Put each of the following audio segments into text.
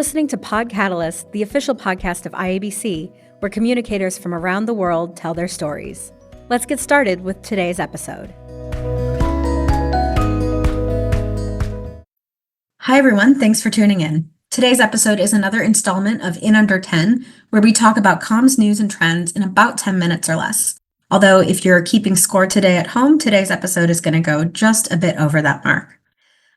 listening to PodCatalyst, the official podcast of IABC, where communicators from around the world tell their stories. Let's get started with today's episode. Hi, everyone. Thanks for tuning in. Today's episode is another installment of In Under 10, where we talk about comms news and trends in about 10 minutes or less. Although if you're keeping score today at home, today's episode is going to go just a bit over that mark.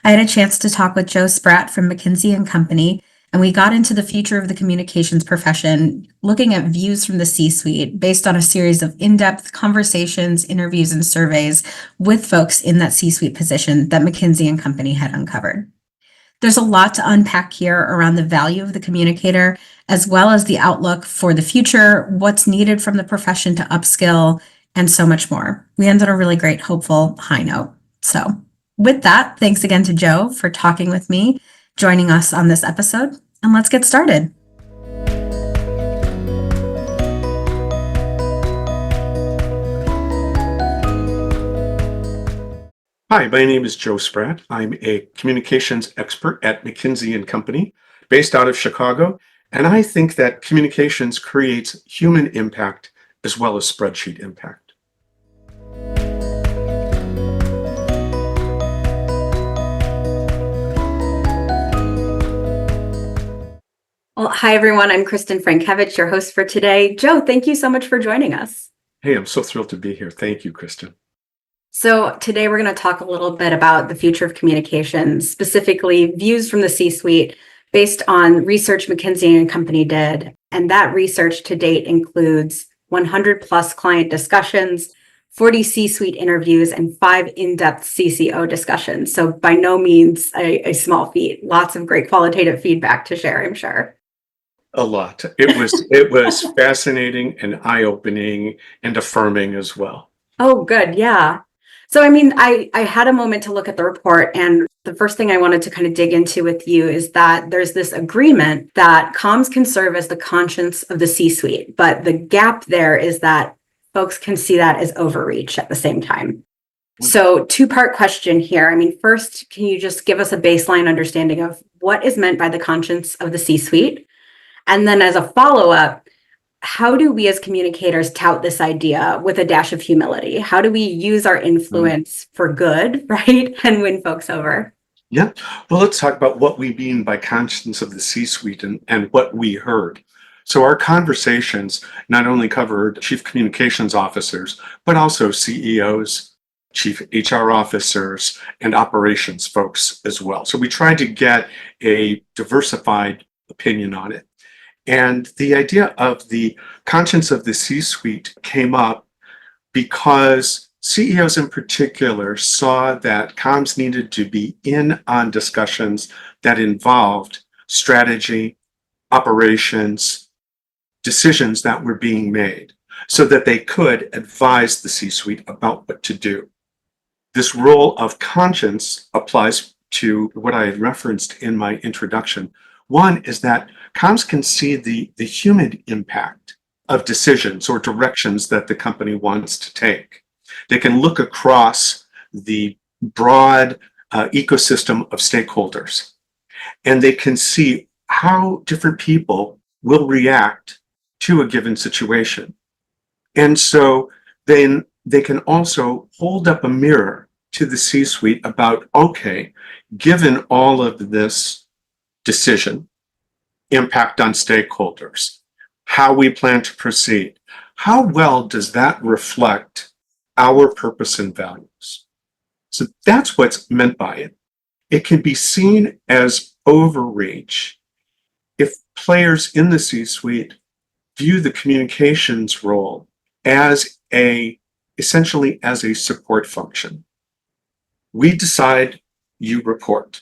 I had a chance to talk with Joe Spratt from McKinsey Company, and we got into the future of the communications profession, looking at views from the C-suite based on a series of in-depth conversations, interviews, and surveys with folks in that C-suite position that McKinsey Company had uncovered. There's a lot to unpack here around the value of the communicator, as well as the outlook for the future, what's needed from the profession to upskill, and so much more. We ended on a really great, hopeful high note. So with that, thanks again to Joe for talking with me, joining us on this episode, and let's get started. Hi, my name is Joe Spratt. I'm a communications expert at McKinsey Company, based out of Chicago, and I think that communications creates human impact as well as spreadsheet impact. Well, hi, everyone. I'm Kristen Frankevich, your host for today. Joe, thank you so much for joining us. Hey, I'm so thrilled to be here. Thank you, Kristen. So today we're going to talk a little bit about the future of communications, specifically views from the C-suite based on research McKinsey Company did. And that research to date includes 100 plus client discussions, 40 C-suite interviews, and 5 in-depth CCO discussions. So by no means a small feat. Lots of great qualitative feedback to share, I'm sure. A lot. It was fascinating and eye-opening and affirming as well. Oh, good. Yeah. So, I had a moment to look at the report, and the first thing I wanted to kind of dig into with you is that there's this agreement that comms can serve as the conscience of the C-suite, but the gap there is that folks can see that as overreach at the same time. So, two-part question here. First, can you just give us a baseline understanding of what is meant by the conscience of the C-suite? And then as a follow-up, how do we as communicators tout this idea with a dash of humility? How do we use our influence for good, right? And win folks over? Yeah. Well, let's talk about what we mean by conscience of the C-suite and what we heard. So our conversations not only covered chief communications officers, but also CEOs, chief HR officers, and operations folks as well. So we tried to get a diversified opinion on it. And the idea of the conscience of the C-suite came up because CEOs in particular saw that comms needed to be in on discussions that involved strategy, operations, decisions that were being made so that they could advise the C-suite about what to do. This role of conscience applies to what I had referenced in my introduction. One is that comms can see the human impact of decisions or directions that the company wants to take. They can look across the broad ecosystem of stakeholders, and they can see how different people will react to a given situation. And so then they can also hold up a mirror to the C-suite about, okay, given all of this decision, impact on stakeholders, how we plan to proceed, how well does that reflect our purpose and values? So that's what's meant by it. It can be seen as overreach if players in the C-suite view the communications role as essentially as a support function. We decide, you report.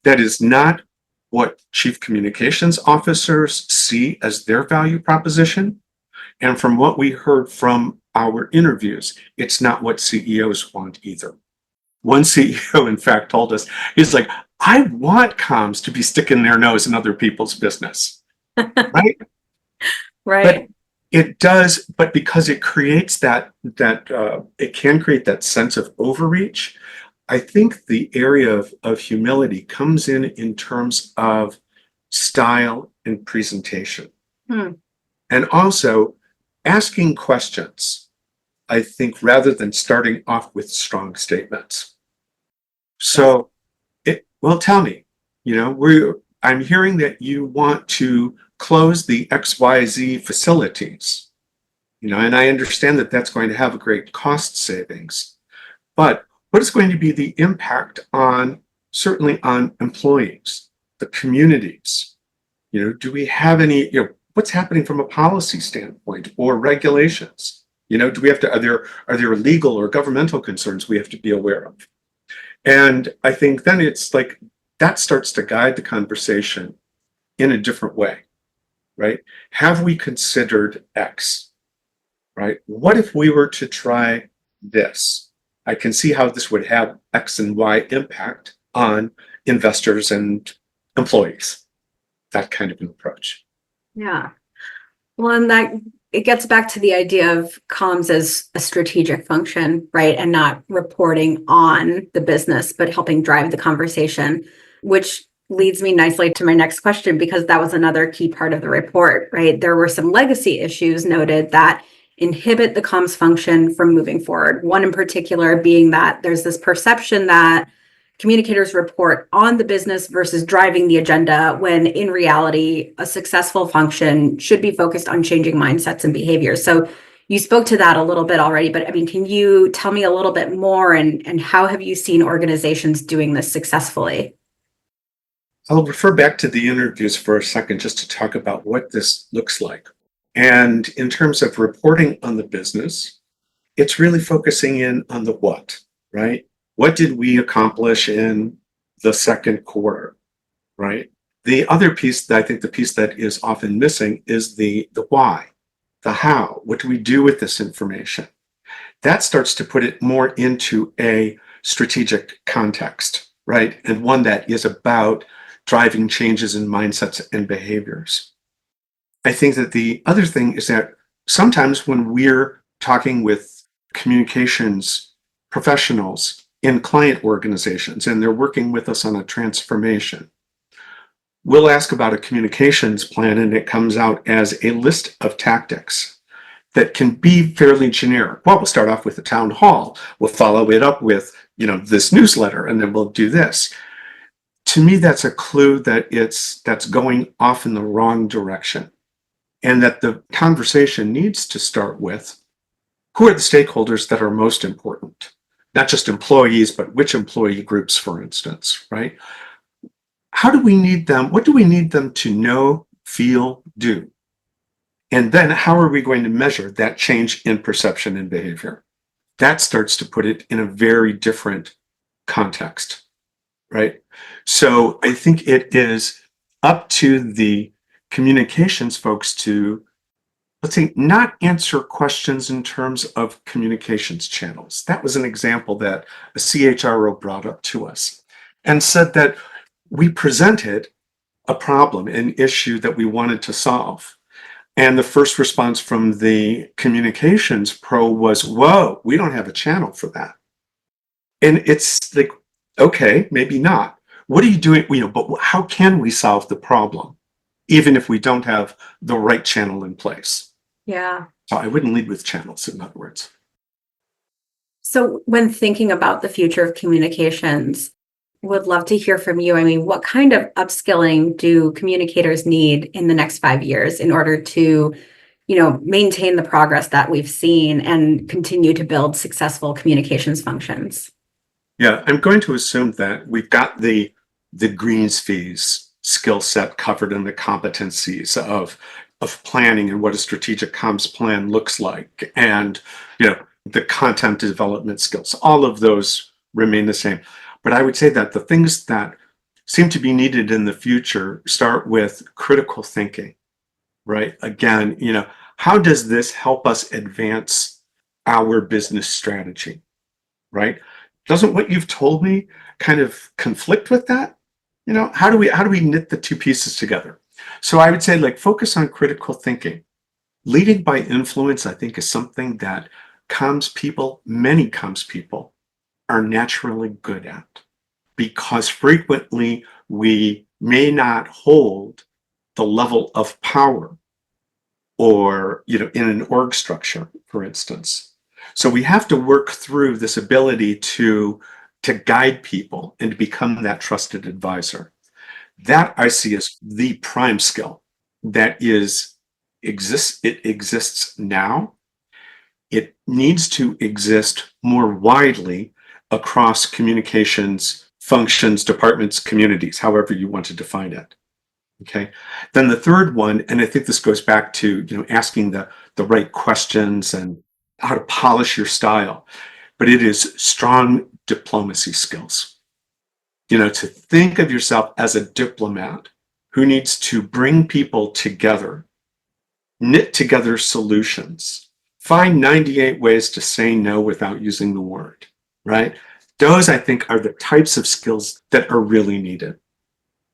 That is not what chief communications officers see as their value proposition. And from what we heard from our interviews, it's not what CEOs want either. One CEO, in fact, told us, he's like, I want comms to be sticking their nose in other people's business, right? Right. But it does, but because it creates it can create that sense of overreach. I think the area of humility comes in terms of style, and presentation. Hmm. And also asking questions, I think, rather than starting off with strong statements. So, tell me, I'm hearing that you want to close the XYZ facilities, and I understand that that's going to have a great cost savings. But what is going to be the impact certainly on employees, the communities? Do we have any, what's happening from a policy standpoint or regulations? Do we have to, are there legal or governmental concerns we have to be aware of? And I think then it's like that starts to guide the conversation in a different way, right? Have we considered X, right? What if we were to try this? I can see how this would have X and Y impact on investors and employees. That kind of an approach. Yeah. Well, and that it gets back to the idea of comms as a strategic function, right? And not reporting on the business, but helping drive the conversation, which leads me nicely to my next question, because that was another key part of the report, right? There were some legacy issues noted that inhibit the comms function from moving forward. One in particular being that there's this perception that communicators report on the business versus driving the agenda, when in reality, a successful function should be focused on changing mindsets and behaviors. So you spoke to that a little bit already, but I mean, can you tell me a little bit more, and how have you seen organizations doing this successfully? I'll refer back to the interviews for a second just to talk about what this looks like. And in terms of reporting on the business, it's really focusing in on the what, right? What did we accomplish in the second quarter, right? The other piece that I think the piece that is often missing is the why, the how. What do we do with this information? That starts to put it more into a strategic context, right? And one that is about driving changes in mindsets and behaviors. I think that the other thing is that sometimes when we're talking with communications professionals in client organizations and they're working with us on a transformation, we'll ask about a communications plan and it comes out as a list of tactics that can be fairly generic. Well, we'll start off with a town hall. We'll follow it up with, this newsletter, and then we'll do this. To me, that's a clue that that's going off in the wrong direction, and that the conversation needs to start with who are the stakeholders that are most important, not just employees, but which employee groups, for instance, right? How do we need them? What do we need them to know, feel, do? And then how are we going to measure that change in perception and behavior? That starts to put it in a very different context, right? So I think it is up to the communications folks to, let's say, not answer questions in terms of communications channels. That was an example that a CHRO brought up to us and said that we presented a problem, an issue that we wanted to solve. And the first response from the communications pro was, whoa, we don't have a channel for that. And it's like, okay, maybe not. What are you doing? But how can we solve the problem, even if we don't have the right channel in place? Yeah. So I wouldn't lead with channels, in other words. So when thinking about the future of communications, would love to hear from you. I mean, what kind of upskilling do communicators need in the next 5 years in order to, maintain the progress that we've seen and continue to build successful communications functions? Yeah, I'm going to assume that we've got the greens fees skill set covered in the competencies of planning and what a strategic comms plan looks like, and the content development skills. All of those remain the same. But I would say that the things that seem to be needed in the future start with critical thinking, right? Again, how does this help us advance our business strategy, right? Doesn't what you've told me kind of conflict with that? How do we knit the two pieces together? So I would say, focus on critical thinking. Leading by influence, I think, is something that many comms people are naturally good at, because frequently we may not hold the level of power or, in an org structure, for instance. So we have to work through this ability to guide people and to become that trusted advisor. That I see as the prime skill that exists. It exists now. It needs to exist more widely across communications functions, departments, communities, however you want to define it. Okay. Then the third one, and I think this goes back to, asking the right questions and how to polish your style, but it is strong diplomacy skills. To think of yourself as a diplomat who needs to bring people together, knit together solutions, find 98 ways to say no without using the word, right? Those, I think, are the types of skills that are really needed.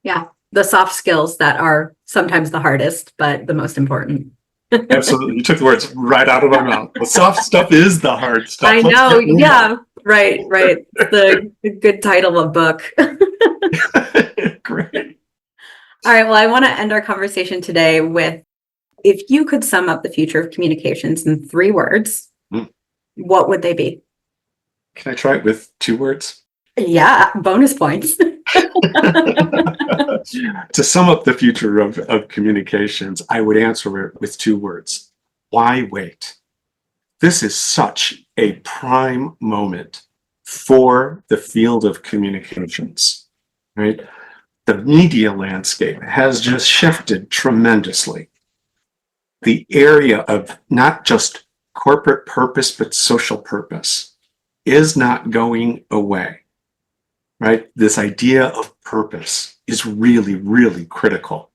Yeah, the soft skills that are sometimes the hardest, but the most important. Absolutely. You took the words right out of my mouth. The soft stuff is the hard stuff. I know. Yeah. Right. The good title of book. Great. All right. Well, I want to end our conversation today with, if you could sum up the future of communications in 3 words, what would they be? Can I try it with 2 words? Yeah. Bonus points. To sum up the future of communications, I would answer it with 2 words. Why wait? This is such a prime moment for the field of communications, right? The media landscape has just shifted tremendously. The area of not just corporate purpose, but social purpose is not going away, right? This idea of purpose is really, really critical.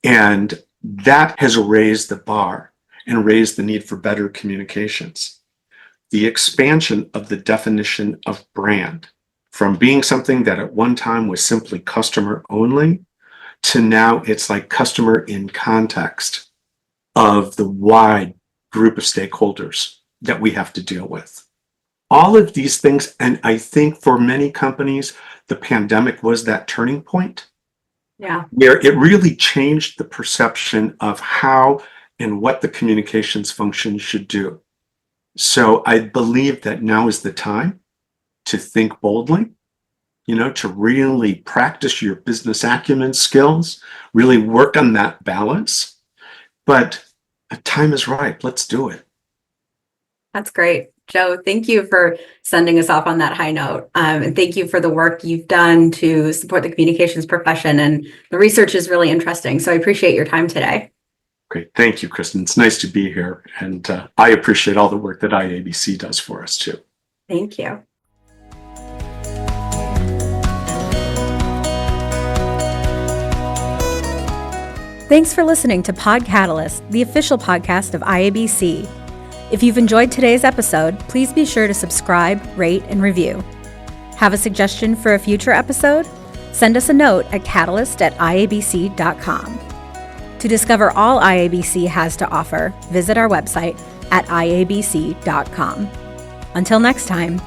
And that has raised the bar and raised the need for better communications. The expansion of the definition of brand from being something that at one time was simply customer only to now it's like customer in context of the wide group of stakeholders that we have to deal with. All of these things, and I think for many companies, the pandemic was that turning point. Yeah. Where it really changed the perception of how and what the communications function should do. So I believe that now is the time to think boldly, to really practice your business acumen skills, really work on that balance. But time is ripe. Let's do it. That's great. Joe, thank you for sending us off on that high note. And thank you for the work you've done to support the communications profession. And the research is really interesting. So I appreciate your time today. Great. Thank you, Kristen. It's nice to be here. And I appreciate all the work that IABC does for us, too. Thank you. Thanks for listening to PodCatalyst, the official podcast of IABC. If you've enjoyed today's episode, please be sure to subscribe, rate, and review. Have a suggestion for a future episode? Send us a note at catalyst@iabc.com. To discover all IABC has to offer, visit our website at iabc.com. Until next time.